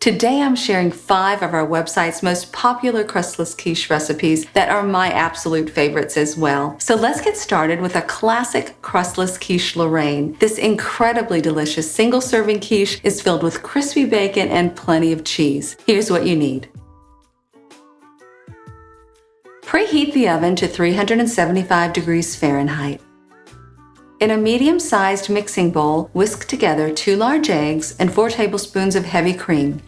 Today I'm sharing 5 of our website's most popular crustless quiche recipes that are my absolute favorites as well. So let's get started with a classic crustless quiche Lorraine. This incredibly delicious single-serving quiche is filled with crispy bacon and plenty of cheese. Here's what you need. Preheat the oven to 375 degrees Fahrenheit. In a medium-sized mixing bowl, whisk together 2 large eggs and 4 tablespoons of heavy cream.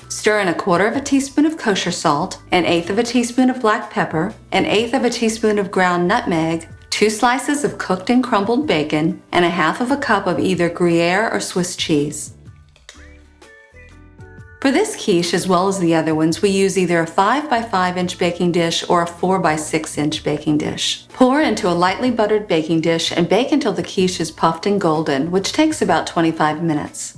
Stir in 1/4 teaspoon of kosher salt, 1/8 teaspoon of black pepper, 1/8 teaspoon of ground nutmeg, 2 slices of cooked and crumbled bacon, and 1/2 cup of either Gruyere or Swiss cheese. For this quiche, as well as the other ones, we use either a 5 by 5 inch baking dish or a 4 by 6 inch baking dish. Pour into a lightly buttered baking dish and bake until the quiche is puffed and golden, which takes about 25 minutes.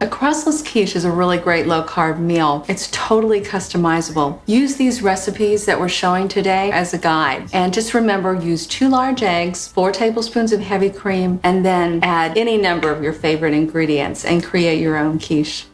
A crustless quiche is a really great low-carb meal. It's totally customizable. Use these recipes that we're showing today as a guide. And just remember, use 2 large eggs, 4 tablespoons of heavy cream, and then add any number of your favorite ingredients and create your own quiche.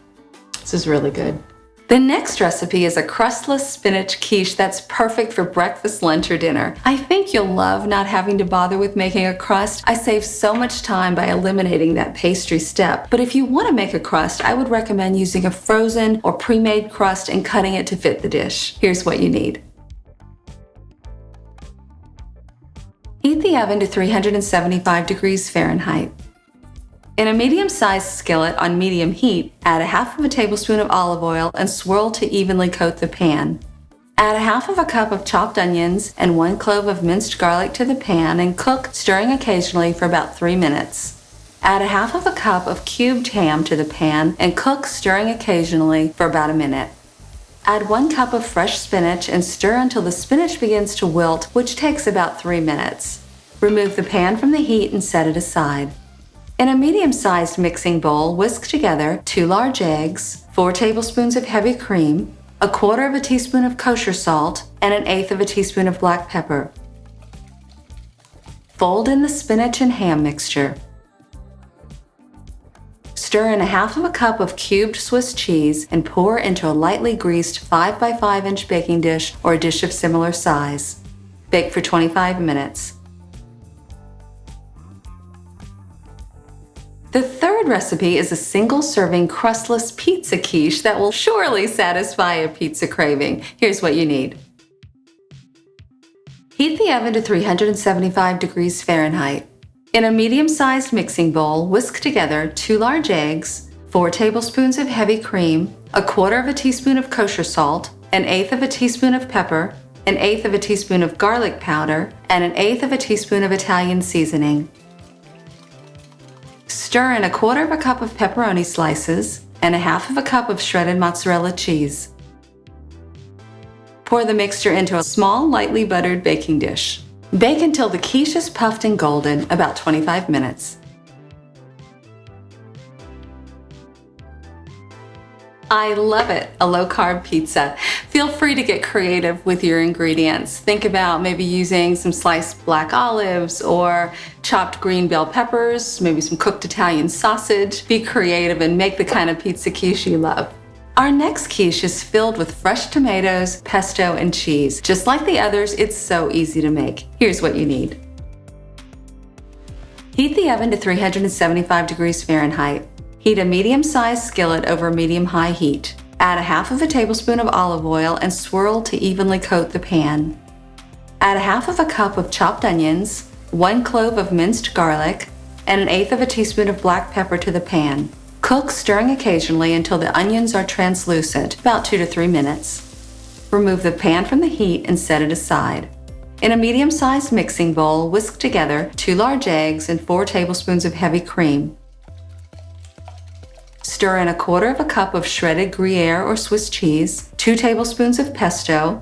This is really good. The next recipe is a crustless spinach quiche that's perfect for breakfast, lunch, or dinner. I think you'll love not having to bother with making a crust. I save so much time by eliminating that pastry step. But if you want to make a crust, I would recommend using a frozen or pre-made crust and cutting it to fit the dish. Here's what you need. Heat the oven to 375 degrees Fahrenheit. In a medium-sized skillet on medium heat, add 1/2 tablespoon of olive oil and swirl to evenly coat the pan. Add 1/2 cup of chopped onions and 1 clove of minced garlic to the pan and cook, stirring occasionally for about 3 minutes. Add 1/2 cup of cubed ham to the pan and cook, stirring occasionally for about a minute. Add 1 cup of fresh spinach and stir until the spinach begins to wilt, which takes about 3 minutes. Remove the pan from the heat and set it aside. In a medium-sized mixing bowl, whisk together 2 large eggs, 4 tablespoons of heavy cream, 1/4 teaspoon of kosher salt, and 1/8 teaspoon of black pepper. Fold in the spinach and ham mixture. Stir in 1/2 cup of cubed Swiss cheese and pour into a lightly greased 5 by 5 inch baking dish or a dish of similar size. Bake for 25 minutes. The third recipe is a single-serving crustless pizza quiche that will surely satisfy a pizza craving. Here's what you need. Heat the oven to 375 degrees Fahrenheit. In a medium-sized mixing bowl, whisk together 2 large eggs, 4 tablespoons of heavy cream, 1/4 teaspoon of kosher salt, 1/8 teaspoon of pepper, 1/8 teaspoon of garlic powder, and 1/8 teaspoon of Italian seasoning. Stir in 1/4 cup of pepperoni slices and 1/2 cup of shredded mozzarella cheese. Pour the mixture into a small, lightly buttered baking dish. Bake until the quiche is puffed and golden, about 25 minutes. I love it, a low-carb pizza. Feel free to get creative with your ingredients. Think about maybe using some sliced black olives or chopped green bell peppers, maybe some cooked Italian sausage. Be creative and make the kind of pizza quiche you love. Our next quiche is filled with fresh tomatoes, pesto, and cheese. Just like the others, it's so easy to make. Here's what you need. Heat the oven to 375 degrees Fahrenheit. Heat a medium-sized skillet over medium-high heat. Add 1/2 tablespoon of olive oil and swirl to evenly coat the pan. Add 1/2 cup of chopped onions, 1 clove of minced garlic, and 1/8 teaspoon of black pepper to the pan. Cook, stirring occasionally until the onions are translucent, about 2 to 3 minutes. Remove the pan from the heat and set it aside. In a medium-sized mixing bowl, whisk together 2 large eggs and 4 tablespoons of heavy cream. Stir in 1/4 cup of shredded Gruyere or Swiss cheese, 2 tablespoons of pesto,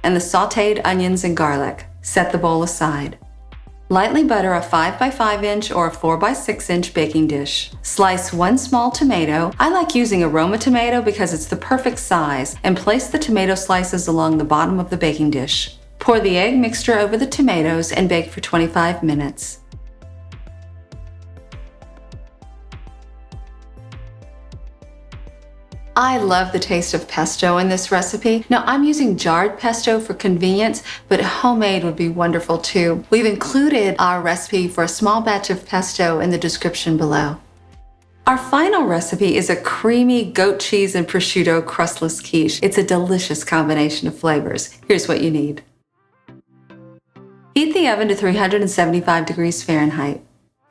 and the sautéed onions and garlic. Set the bowl aside. Lightly butter a 5 by 5 inch or a 4 by 6 inch baking dish. Slice 1 small tomato. I like using a Roma tomato because it's the perfect size, and place the tomato slices along the bottom of the baking dish. Pour the egg mixture over the tomatoes and bake for 25 minutes. I love the taste of pesto in this recipe. Now I'm using jarred pesto for convenience, but homemade would be wonderful too. We've included our recipe for a small batch of pesto in the description below. Our final recipe is a creamy goat cheese and prosciutto crustless quiche. It's a delicious combination of flavors. Here's what you need. Heat the oven to 375 degrees Fahrenheit.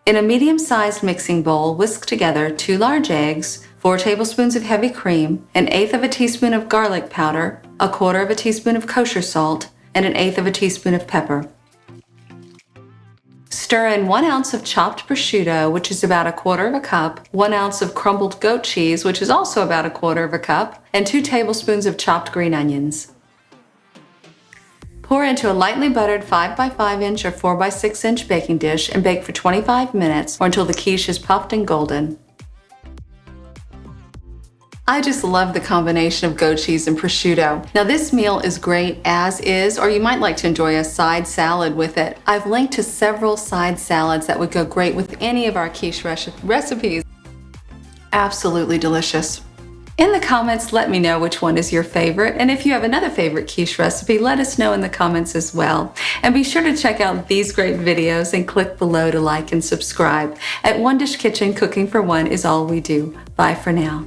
In a medium-sized mixing bowl, whisk together 2 large eggs, 4 tablespoons of heavy cream, 1/8 of a teaspoon of garlic powder, 1/4 of a teaspoon of kosher salt, and 1/8 of a teaspoon of pepper. Stir in 1 ounce of chopped prosciutto, which is about 1/4 of a cup, 1 ounce of crumbled goat cheese, which is also about 1/4 of a cup, and 2 tablespoons of chopped green onions. Pour into a lightly buttered 5 by 5 inch or 4 by 6 inch baking dish and bake for 25 minutes or until the quiche is puffed and golden. I just love the combination of goat cheese and prosciutto. Now this meal is great as is, or you might like to enjoy a side salad with it. I've linked to several side salads that would go great with any of our quiche recipes. Absolutely delicious. In the comments, let me know which one is your favorite, and if you have another favorite quiche recipe, let us know in the comments as well. And be sure to check out these great videos and click below to like and subscribe. At One Dish Kitchen, cooking for one is all we do. Bye for now.